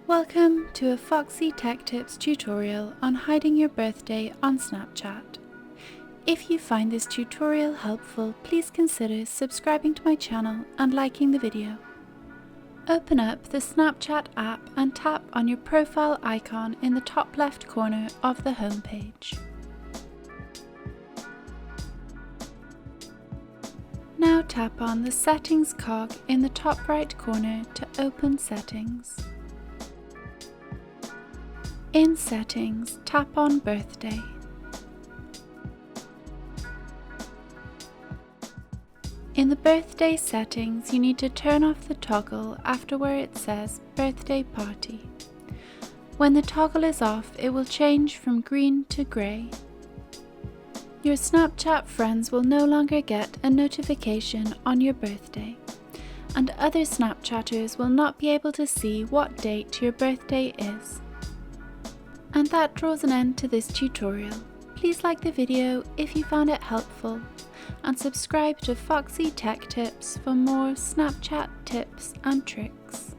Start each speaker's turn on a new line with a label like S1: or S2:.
S1: Welcome to a Foxy Tech Tips tutorial on hiding your birthday on Snapchat. If you find this tutorial helpful, please consider subscribing to my channel and liking the video. Open up the Snapchat app and tap on your profile icon in the top left corner of the home page. Now tap on the Settings cog in the top right corner to open Settings. In Settings, tap on Birthday. In the birthday settings, you need to turn off the toggle after where it says Birthday Party. When the toggle is off, it will change from green to grey. Your Snapchat friends will no longer get a notification on your birthday, and other Snapchatters will not be able to see what date your birthday is. And that draws an end to this tutorial. Please like the video if you found it helpful, and subscribe to Foxy Tech Tips for more Snapchat tips and tricks.